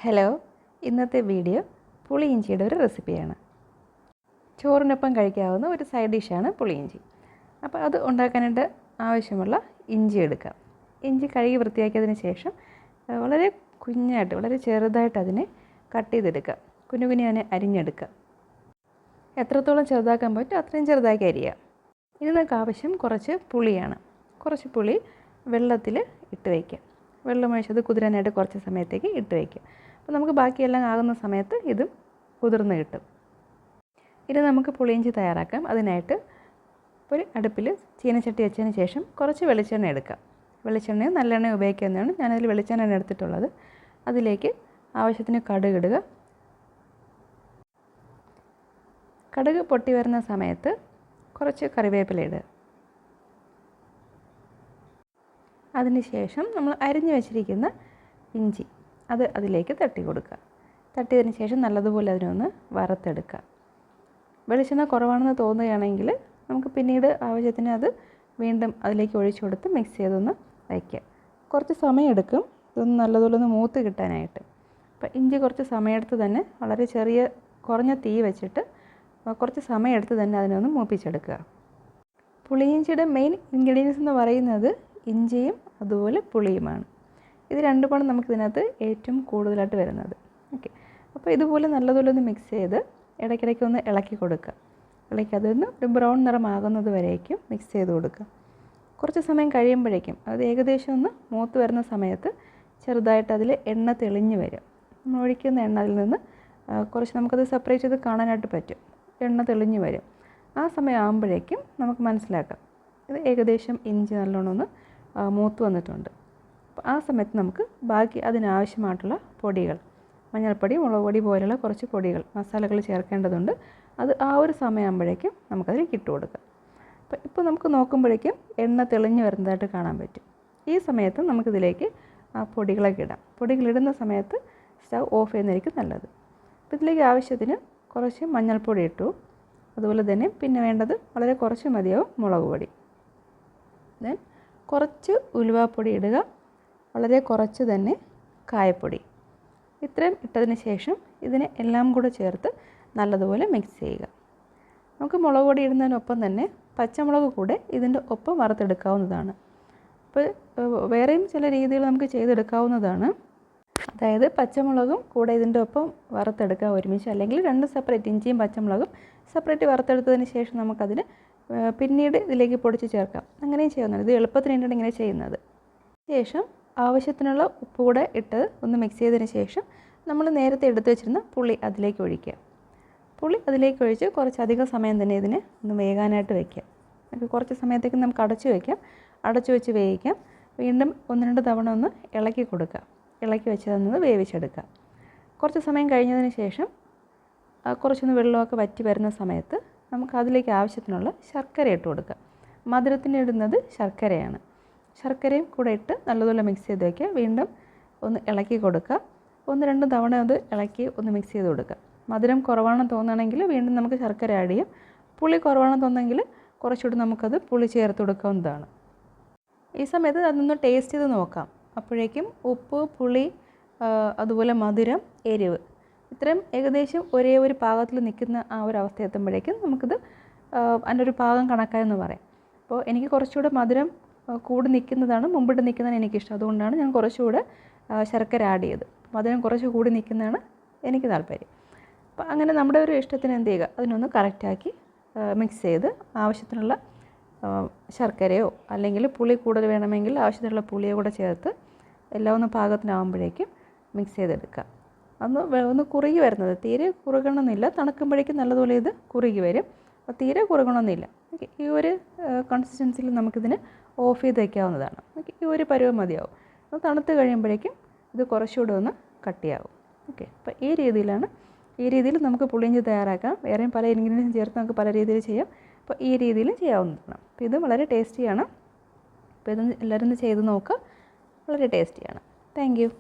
Hello, ഇന്നത്തെ video പുളിയിഞ്ചിയുടെ ഒരു റെസിപ്പിയാണ്. ചോറിനൊപ്പം കഴിക്കാവുന്ന ഒരു സൈഡ് ഡിഷാണ് പുളിയിഞ്ചി. അപ്പോൾ അത് ഉണ്ടാക്കാനായിട്ട് ആവശ്യമുള്ള ഇഞ്ചി എടുക്കാം. ഇഞ്ചി കഴുകി വൃത്തിയാക്കിയതിന് ശേഷം വളരെ കുഞ്ഞായിട്ട്, വളരെ ചെറുതായിട്ട് അതിനെ കട്ട് ചെയ്തെടുക്കുക. കുഞ്ഞു അതിനെ അരിഞ്ഞെടുക്കുക. എത്രത്തോളം ചെറുതാക്കാൻ പറ്റും അത്രയും ചെറുതാക്കി അരിയുക. ഇനി നമുക്ക് ആവശ്യം കുറച്ച് പുളിയാണ്. കുറച്ച് പുളി വെള്ളത്തിൽ ഇട്ട് വയ്ക്കുക. വെള്ളമൊഴിച്ചത് കുതിരാനായിട്ട് കുറച്ച് സമയത്തേക്ക് ഇട്ട് വയ്ക്കുക. അപ്പോൾ നമുക്ക് ബാക്കിയെല്ലാം ആകുന്ന സമയത്ത് ഇതും കുതിർന്ന് കിട്ടും. ഇനി നമുക്ക് പുളിയിഞ്ചി തയ്യാറാക്കാം. അതിനായിട്ട് ഒരു അടുപ്പിൽ ചീനച്ചട്ടി വെച്ചതിന് ശേഷം കുറച്ച് വെളിച്ചെണ്ണ എടുക്കാം. വെളിച്ചെണ്ണയും നല്ലെണ്ണയും ഉപയോഗിക്കുന്നതാണ്. ഞാനതിൽ വെളിച്ചെണ്ണയാണ് എടുത്തിട്ടുള്ളത്. അതിലേക്ക് ആവശ്യത്തിന് കടുക് ഇടുക. കടുക് പൊട്ടി വരുന്ന സമയത്ത് കുറച്ച് കറിവേപ്പില ഇടുക. അതിനുശേഷം നമ്മൾ അരിഞ്ഞു വെച്ചിരിക്കുന്ന ഇഞ്ചി അതിലേക്ക് തട്ടി കൊടുക്കുക. തട്ടിയതിന് ശേഷം നല്ലതുപോലെ അതിനൊന്ന് വറുത്തെടുക്കുക. വെളിച്ചെണ്ണ കുറവാണെന്ന് തോന്നുകയാണെങ്കിൽ നമുക്ക് പിന്നീട് ആവശ്യത്തിന് അത് വീണ്ടും അതിലേക്ക് ഒഴിച്ചു കൊടുത്ത് മിക്സ് ചെയ്തൊന്ന് വയ്ക്കുക. കുറച്ച് സമയമെടുക്കും ഇതൊന്ന് നല്ലതുപോലെ ഒന്ന് മൂത്ത് കിട്ടാനായിട്ട്. അപ്പോൾ ഇഞ്ചി കുറച്ച് സമയമെടുത്ത് തന്നെ വളരെ കുറഞ്ഞ തീ വെച്ചിട്ട് കുറച്ച് സമയമെടുത്ത് തന്നെ അതിനൊന്ന് മൂപ്പിച്ചെടുക്കുക. പുളിയിഞ്ചിയുടെ മെയിൻ ഇൻഗ്രീഡിയൻസ് എന്ന് പറയുന്നത് ഇഞ്ചിയും അതുപോലെ പുളിയുമാണ്. ഇത് രണ്ടുമാണ് നമുക്കിതിനകത്ത് ഏറ്റവും കൂടുതലായിട്ട് വരുന്നത്. ഓക്കെ, അപ്പോൾ ഇതുപോലെ നല്ലതുപോലെ ഒന്ന് മിക്സ് ചെയ്ത് ഇടയ്ക്കിടയ്ക്ക് ഒന്ന് ഇളക്കി കൊടുക്കുക. അതൊന്ന് ഒരു ബ്രൗൺ നിറമാകുന്നത് വരേക്കും മിക്സ് ചെയ്ത് കൊടുക്കുക. കുറച്ച് സമയം കഴിയുമ്പോഴേക്കും അത് ഏകദേശം ഒന്ന് മൂത്ത് വരുന്ന സമയത്ത് ചെറുതായിട്ട് അതിൽ എണ്ണ തെളിഞ്ഞ് വരും. നമ്മൾ ഒഴിക്കുന്ന എണ്ണ അതിൽ നിന്ന് കുറച്ച് നമുക്കത് സെപ്പറേറ്റ് ചെയ്ത് കാണാനായിട്ട് പറ്റും. എണ്ണ തെളിഞ്ഞ് വരും. ആ സമയം ആകുമ്പോഴേക്കും നമുക്ക് മനസ്സിലാക്കാം ഇത് ഏകദേശം ഇഞ്ചി നല്ലോണം ഒന്ന് മൂത്ത് വന്നിട്ടുണ്ട്. അപ്പോൾ ആ സമയത്ത് നമുക്ക് ബാക്കി അതിനാവശ്യമായിട്ടുള്ള പൊടികൾ, മഞ്ഞൾപ്പൊടി, മുളക് പൊടി പോലെയുള്ള കുറച്ച് പൊടികൾ, മസാലകൾ ചേർക്കേണ്ടതുണ്ട്. അത് ആ ഒരു സമയമാകുമ്പോഴേക്കും നമുക്കതിലേക്ക് ഇട്ട് കൊടുക്കാം. ഇപ്പോൾ നമുക്ക് നോക്കുമ്പോഴേക്കും എണ്ണ തെളിഞ്ഞ് വരുന്നതായിട്ട് കാണാൻ പറ്റും. ഈ സമയത്ത് നമുക്കിതിലേക്ക് ആ പൊടികളൊക്കെ ഇടാം. പൊടികളിടുന്ന സമയത്ത് സ്റ്റവ് ഓഫ് ചെയ്യുന്നതായിരിക്കും നല്ലത്. അപ്പോൾ ഇതിലേക്ക് ആവശ്യത്തിന് കുറച്ച് മഞ്ഞൾപ്പൊടി ഇട്ടു. അതുപോലെ തന്നെ പിന്നെ വേണ്ടത് വളരെ കുറച്ച് മതിയാവും മുളക് പൊടി. ദെൻ കുറച്ച് ഉലുവാപ്പൊടി ഇടുക. വളരെ കുറച്ച് തന്നെ കായപ്പൊടി. ഇത്രയും ഇട്ടതിന് ശേഷം ഇതിനെ എല്ലാം കൂടെ ചേർത്ത് നല്ലതുപോലെ മിക്സ് ചെയ്യുക. നമുക്ക് മുളക് പൊടി ഇടുന്നതിനൊപ്പം തന്നെ പച്ചമുളക് കൂടെ ഇതിൻ്റെ ഒപ്പം വറുത്തെടുക്കാവുന്നതാണ്. അപ്പോൾ വേറെയും ചില രീതികൾ നമുക്ക് ചെയ്തെടുക്കാവുന്നതാണ്. അതായത് പച്ചമുളകും കൂടെ ഇതിൻ്റെ ഒപ്പം വറുത്തെടുക്കുക ഒരുമിച്ച്, അല്ലെങ്കിൽ രണ്ട് സെപ്പറേറ്റ്, ഇഞ്ചിയും പച്ചമുളകും സെപ്പറേറ്റ് വറുത്തെടുത്തതിന് ശേഷം നമുക്കതിന് പിന്നീട് ഇതിലേക്ക് പൊടിച്ച് ചേർക്കാം. അങ്ങനെയും ചെയ്യുന്നുണ്ട്. ഇത് എളുപ്പത്തിന് വേണ്ടിയാണ് ഇങ്ങനെ ചെയ്യുന്നത്. ശേഷം ആവശ്യത്തിനുള്ള ഉപ്പ് കൂടെ ഇട്ട് ഒന്ന് മിക്സ് ചെയ്തതിന് ശേഷം നമ്മൾ നേരത്തെ എടുത്തു വെച്ചിരുന്ന പുളി അതിലേക്ക് ഒഴിക്കുക. പുളി അതിലേക്ക് ഒഴിച്ച് കുറച്ചധികം സമയം തന്നെ ഇതിനെ ഒന്ന് വേകാനായിട്ട് വയ്ക്കുക. കുറച്ച് സമയത്തേക്ക് നമുക്ക് അടച്ചു വയ്ക്കാം. അടച്ചു വെച്ച് വേവിക്കാം. വീണ്ടും 1-2 തവണ ഒന്ന് ഇളക്കി കൊടുക്കുക. ഇളക്കി വെച്ചതൊന്ന് വേവിച്ചെടുക്കുക. കുറച്ച് സമയം കഴിഞ്ഞതിന് ശേഷം കുറച്ചൊന്ന് വെള്ളമൊക്കെ വറ്റി വരുന്ന സമയത്ത് നമുക്ക് അതിലേക്ക് ആവശ്യത്തിനുള്ള ശർക്കര ഇട്ട് കൊടുക്കുക. മധുരത്തിന് ഇടുന്നത് ശർക്കരയാണ്. ശർക്കരയും കൂടെ ഇട്ട് നല്ലതുപോലെ മിക്സ് ചെയ്ത് വയ്ക്കുക. വീണ്ടും ഒന്ന് ഇളക്കി കൊടുക്കുക. 1-2 തവണ അത് ഇളക്കി ഒന്ന് മിക്സ് ചെയ്ത് കൊടുക്കുക. മധുരം കുറവാണെന്ന് തോന്നുകയാണെങ്കിൽ വീണ്ടും നമുക്ക് ശർക്കര ആഡ് ചെയ്യാം. പുളി കുറവാണെന്ന് തോന്നുമെങ്കിൽ കുറച്ചുകൂടി നമുക്കത് പുളി ചേർത്ത് കൊടുക്കാവുന്നതാണ്. ഈ സമയത്ത് അതൊന്ന് ടേസ്റ്റ് ചെയ്ത് നോക്കാം. അപ്പോഴേക്കും ഉപ്പ്, പുളി, അതുപോലെ മധുരം, എരിവ് ഇത്രയും ഏകദേശം ഒരേ ഒരു പാകത്തിൽ നിൽക്കുന്ന ആ ഒരു അവസ്ഥ എത്തുമ്പോഴേക്കും നമുക്കിത് അതിൻ്റെ ഒരു പാകം കണക്കായെന്ന് പറയാം. അപ്പോൾ എനിക്ക് കുറച്ചുകൂടെ മധുരം കൂടി നിൽക്കുന്നതാണ്, മുമ്പിട്ട് നിൽക്കുന്നതാണ് എനിക്കിഷ്ടം. അതുകൊണ്ടാണ് ഞാൻ കുറച്ചുകൂടെ ശർക്കര ആഡ് ചെയ്ത്. മധുരം കുറച്ച് കൂടി നിൽക്കുന്നതാണ് എനിക്ക് താല്പര്യം. അപ്പോൾ അങ്ങനെ നമ്മുടെ ഒരു ഇഷ്ടത്തിന് എന്ത് ചെയ്യുക, അതിനൊന്ന് കറക്റ്റാക്കി മിക്സ് ചെയ്ത് ആവശ്യത്തിനുള്ള ശർക്കരയോ അല്ലെങ്കിൽ പുളി കൂടുതൽ വേണമെങ്കിൽ ആവശ്യത്തിനുള്ള പുളിയോ കൂടെ ചേർത്ത് എല്ലാം ഒന്ന് പാകത്തിനാകുമ്പോഴേക്കും മിക്സ് ചെയ്തെടുക്കുക. ഒന്ന് കുറുകി വരുന്നത്, തീരെ കുറുകണമെന്നില്ല. തണുക്കുമ്പോഴേക്കും നല്ലതുപോലെ ഇത് കുറുകി വരും. അപ്പോൾ തീരെ കുറുകണമെന്നില്ല. ഓക്കെ, ഈ ഒരു കൺസിസ്റ്റൻസിയിൽ നമുക്കിതിന് ഓഫ് ചെയ്ത് വയ്ക്കാവുന്നതാണ്. ഓക്കെ, ഈ ഒരു പരുവം മതിയാവും. അത് തണുത്ത് കഴിയുമ്പോഴേക്കും ഇത് കുറച്ചുകൂടെ ഒന്ന് കട്ടിയാവും. ഓക്കെ, അപ്പോൾ ഈ രീതിയിൽ നമുക്ക് പുളിയിഞ്ചി തയ്യാറാക്കാം. വേറെയും പല ഇൻഗ്രീഡിയൻസും ചേർത്ത് നമുക്ക് പല രീതിയിൽ ചെയ്യാം. അപ്പോൾ ഈ രീതിയിലും ചെയ്യാവുന്നതാണ്. അപ്പോൾ ഇത് വളരെ ടേസ്റ്റിയാണ്. അപ്പോൾ ഇത് എല്ലാവരും ഒന്ന് ചെയ്ത് നോക്കുക. വളരെ ടേസ്റ്റിയാണ്. Thank you.